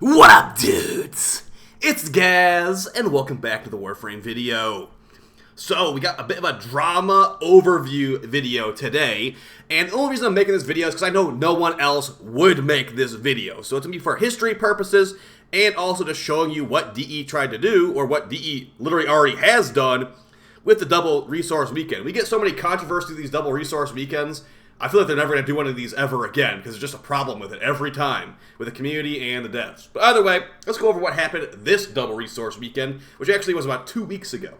What up, dudes? It's Gaz, and welcome back to the Warframe video. So, we got a bit of a drama overview video today, and the only reason I'm making this video is because I know no one else would make this video. So it's going to be for history purposes, and also just showing you what DE tried to do, or what DE literally already has done, with the double resource weekend. We get so many controversies with these double resource weekends, I feel like they're never going to do one of these ever again, because there's just a problem with it every time, with the community and the devs. But either way, let's go over what happened this double resource weekend, which actually was about 2 weeks ago.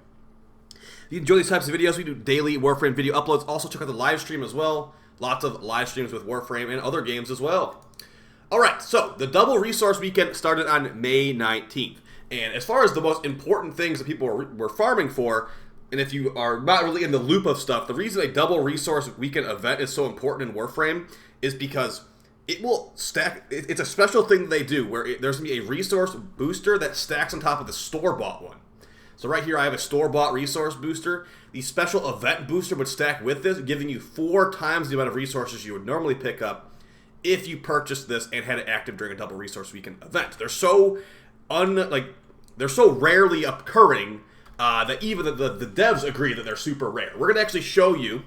If you enjoy these types of videos, we do daily Warframe video uploads. Also check out the live stream as well. Lots of live streams with Warframe and other games as well. Alright, so the double resource weekend started on May 19th. And as far as the most important things that people were farming for, and if you are not really in the loop of stuff, the reason a double resource weekend event is so important in Warframe is because it will stack. It's a special thing that they do where there's going to be a resource booster that stacks on top of the store-bought one. So right here I have a store-bought resource booster. The special event booster would stack with this, giving you 4 times the amount of resources you would normally pick up if you purchased this and had it active during a double resource weekend event. They're so they're so rarely occurring that even the devs agree that they're super rare. We're going to actually show you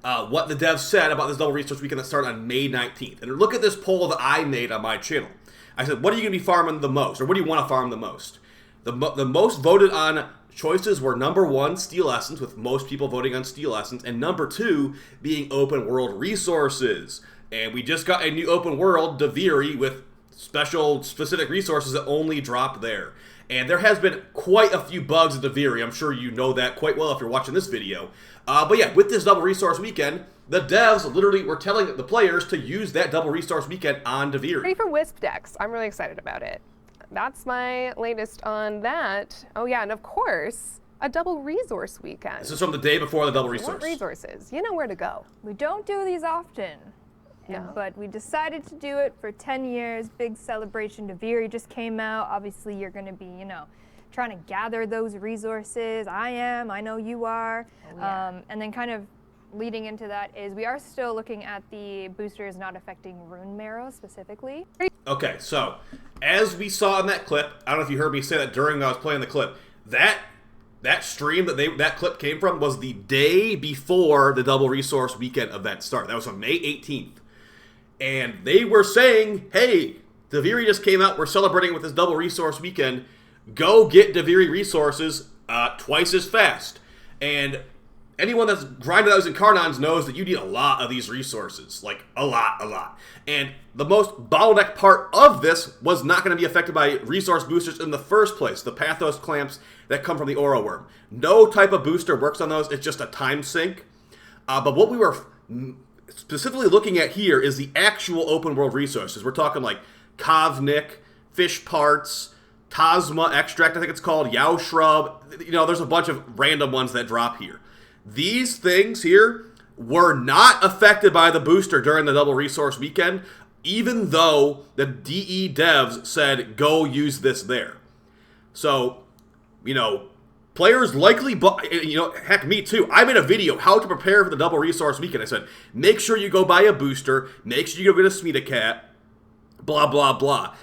what the devs said about this double resource weekend that started on May 19th. And look at this poll that I made on my channel. I said, what are you going to be farming the most? Or what do you want to farm the most? The most voted on choices were number 1, Steel Essence, with most people voting on Steel Essence, and number 2 being open world resources. And we just got a new open world, Duviri, with specific resources that only drop there. And there has been quite a few bugs at Duviri. I'm sure you know that quite well if you're watching this video. But yeah, with this double resource weekend, the devs literally were telling the players to use that double resource weekend on Duviri. Free for Wisp decks. I'm really excited about it. That's my latest on that. Oh yeah, and of course, a double resource weekend. This is from the day before the double resource. What resources? You know where to go. We don't do these often. No. But we decided to do it for 10 years. Big celebration. Duviri just came out. Obviously, you're going to be, trying to gather those resources. I know you are. Oh, yeah. And then kind of leading into that is we are still looking at the boosters not affecting Rune Marrow specifically. Okay, so as we saw in that clip, I don't know if you heard me say that during when I was playing the clip, that stream that clip came from was the day before the double resource weekend event started. That was on May 18th. And they were saying, hey, Duviri just came out, we're celebrating with this double resource weekend, go get Duviri resources twice as fast. And anyone that's grinded those Incarnons knows that you need a lot of these resources, like a lot. And the most bottleneck part of this was not going to be affected by resource boosters in the first place, the Pathos clamps that come from the Aura Worm. No type of booster works on those, it's just a time sink. But what we were specifically looking at here is the actual open world resources. We're talking like Kovnik, Fish Parts, Tasma Extract, I think it's called, Yao Shrub. There's a bunch of random ones that drop here. These things here were not affected by the booster during the double resource weekend, even though the DE devs said, go use this there. So, players likely, heck, me too. I made a video, how to prepare for the double resource weekend. I said, make sure you go buy a booster, make sure you go get a Smedacat, blah, blah, blah.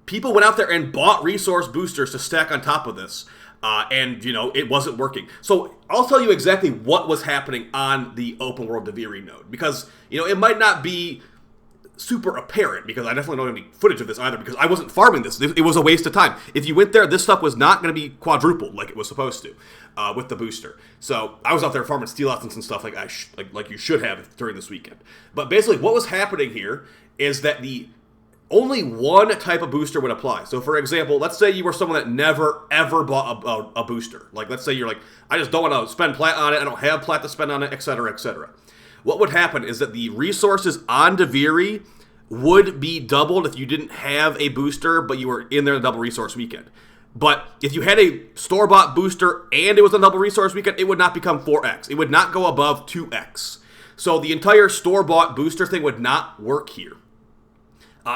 People went out there and bought resource boosters to stack on top of this. And it wasn't working. So I'll tell you exactly what was happening on the open world Duviri node. Because, it might not be super apparent, because I definitely don't have any footage of this either, because I wasn't farming this. It was a waste of time. If you went there, this stuff was not going to be quadrupled like it was supposed to with the booster. So I was out there farming Steel Essence and stuff like you should have during this weekend. But basically what was happening here is that only one type of booster would apply. So for example, let's say you were someone that never ever bought a booster. Like let's say you're like, I just don't want to spend plat on it, I don't have plat to spend on it, etc., etc. What would happen is that the resources on Duviri would be doubled if you didn't have a booster, but you were in there the double resource weekend. But if you had a store-bought booster and it was a double resource weekend, it would not become 4x. It would not go above 2x. So the entire store-bought booster thing would not work here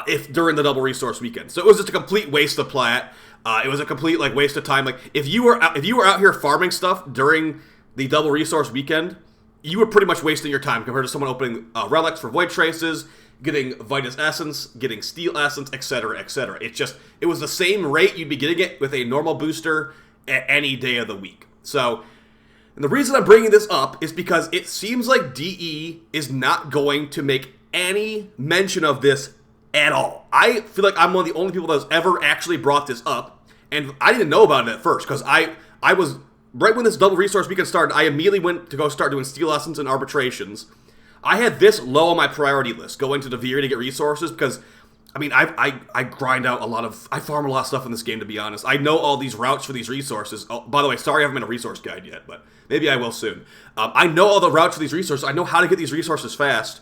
if during the double resource weekend. So it was just a complete waste of plat. It was a complete waste of time. Like if you were out here farming stuff during the double resource weekend, you were pretty much wasting your time compared to someone opening relics for Void Traces, getting Vitus Essence, getting Steel Essence, etc., etc. It was the same rate you'd be getting it with a normal booster at any day of the week. So, and the reason I'm bringing this up is because it seems like DE is not going to make any mention of this at all. I feel like I'm one of the only people that's ever actually brought this up, and I didn't know about it at first, because I was, right when this double resource weekend started, I immediately went to go start doing Steel Essence and arbitrations. I had this low on my priority list, going to Duviri to get resources, because I mean, I grind out I farm a lot of stuff in this game, to be honest. I know all these routes for these resources. Oh, by the way, sorry I haven't been a resource guide yet, but maybe I will soon. I know all the routes for these resources. I know how to get these resources fast.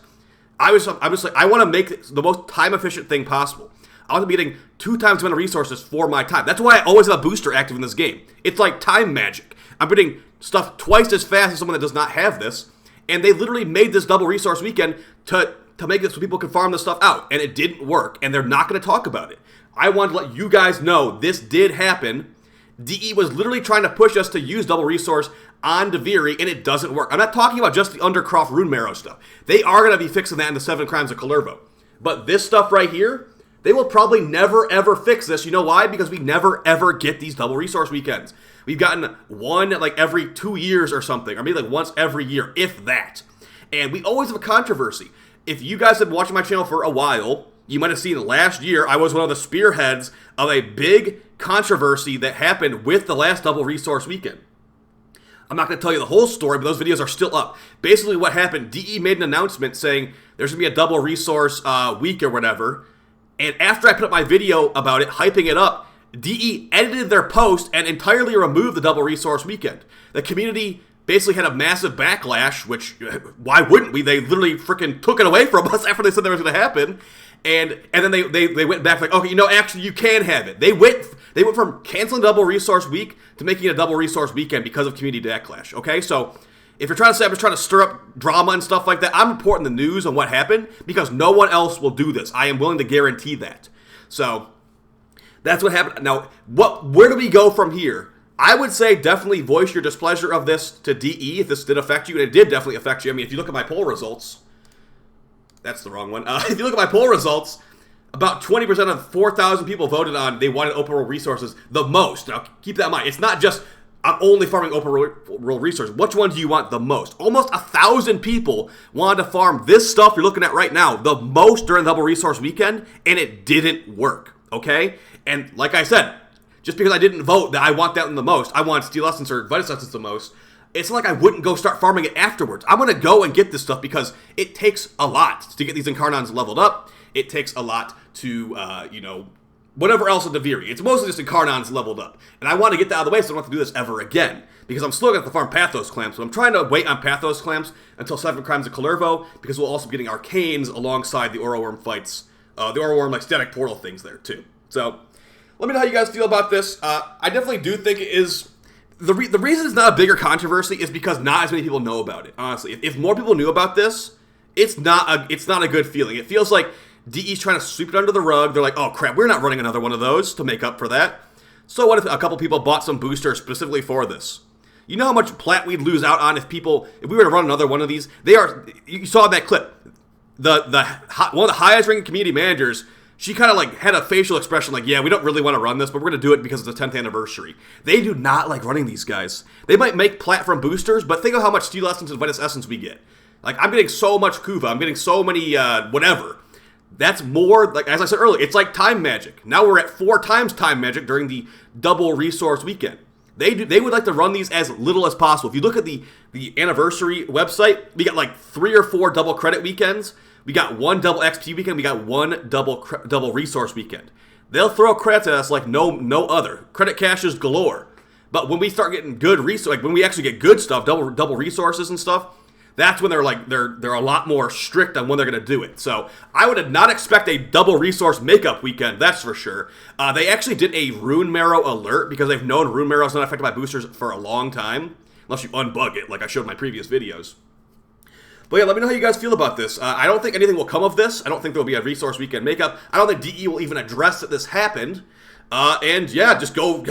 I was like, I want to make it the most time-efficient thing possible. I want to be getting 2 times the amount of resources for my time. That's why I always have a booster active in this game. It's like time magic. I'm getting stuff twice as fast as someone that does not have this, and they literally made this double resource weekend to make it so people can farm this stuff out, and it didn't work, and they're not going to talk about it. I wanted to let you guys know this did happen. DE was literally trying to push us to use double resource on Duviri, and it doesn't work. I'm not talking about just the Undercroft Rune Marrow stuff. They are going to be fixing that in the 7 Crimes of Kalervo. But this stuff right here, they will probably never ever fix this. You know why? Because we never ever get these double resource weekends. We've gotten one like every 2 years or something, or maybe like once every year, if that. And we always have a controversy. If you guys have been watching my channel for a while, you might have seen last year I was one of the spearheads of a big controversy that happened with the last double resource weekend. I'm not going to tell you the whole story, but those videos are still up. Basically what happened, DE made an announcement saying there's going to be a double resource week or whatever. And after I put up my video about it, hyping it up, DE edited their post and entirely removed the double resource weekend. The community basically had a massive backlash, which, why wouldn't we? They literally freaking took it away from us after they said that was going to happen. And then they went back like, okay, actually you can have it. They went from canceling double resource week to making it a double resource weekend because of community backlash, okay? So if you're trying to say I'm just trying to stir up drama and stuff like that, I'm reporting the news on what happened because no one else will do this. I am willing to guarantee that. So that's what happened. Now, where do we go from here? I would say definitely voice your displeasure of this to DE if this did affect you, and it did definitely affect you. I mean, if you look at my poll results, that's the wrong one. If you look at my poll results, about 20% of 4,000 people voted on they wanted open world resources the most. Now, keep that in mind. It's not just I'm only farming open world resources. Which one do you want the most? Almost 1,000 people wanted to farm this stuff you're looking at right now the most during the double resource weekend, and it didn't work, okay? And like I said, just because I didn't vote that I want that the most, I want Steel Essence or Vitus Essence the most, it's not like I wouldn't go start farming it afterwards. I'm going to go and get this stuff because it takes a lot to get these Incarnons leveled up. It takes a lot to, whatever else in Duviri. It's mostly just Incarnons leveled up. And I want to get that out of the way so I don't have to do this ever again. Because I'm still going to have to farm Pathos Clamps. So I'm trying to wait on Pathos Clamps until 7 Crimes of Kalervo because we'll also be getting Arcanes alongside the Oro Worm fights. The Oro Worm, like, static portal things there, too. So let me know how you guys feel about this. I definitely do think it is... The reason it's not a bigger controversy is because not as many people know about it, honestly. If more people knew about this, it's not a good feeling. It feels like DE's trying to sweep it under the rug. They're like, oh crap, we're not running another one of those to make up for that. So what if a couple people bought some boosters specifically for this? You know how much plat we'd lose out on if we were to run another one of these? You saw that clip. One of the highest ranking community managers, she kind of like had a facial expression like, yeah, we don't really want to run this, but we're going to do it because it's the 10th anniversary. They do not like running these guys. They might make platform boosters, but think of how much Steel Essence and Vitus Essence we get. Like, I'm getting so much Kuva. I'm getting so many whatever. That's more, like as I said earlier, it's like time magic. Now we're at 4 times time magic during the double resource weekend. They would like to run these as little as possible. If you look at the anniversary website, we got like 3 or 4 double credit weekends. We got 1 double XP weekend. We got 1 double resource weekend. They'll throw credits at us like no other. Credit caches galore. But when we start getting good like when we actually get good stuff, double resources and stuff, that's when they're a lot more strict on when they're going to do it. So I would not expect a double resource makeup weekend, that's for sure. They actually did a Rune Marrow alert because they've known Rune Marrow is not affected by boosters for a long time, unless you unbug it like I showed in my previous videos. But yeah, let me know how you guys feel about this. I don't think anything will come of this. I don't think there will be a resource weekend makeup. I don't think DE will even address that this happened. And yeah, just go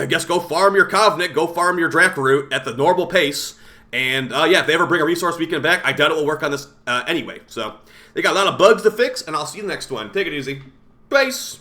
farm your Covenant, go farm your draft route at the normal pace, And yeah, if they ever bring a resource weekend back, I doubt it will work on this anyway. So they got a lot of bugs to fix, and I'll see you in the next one. Take it easy. Peace.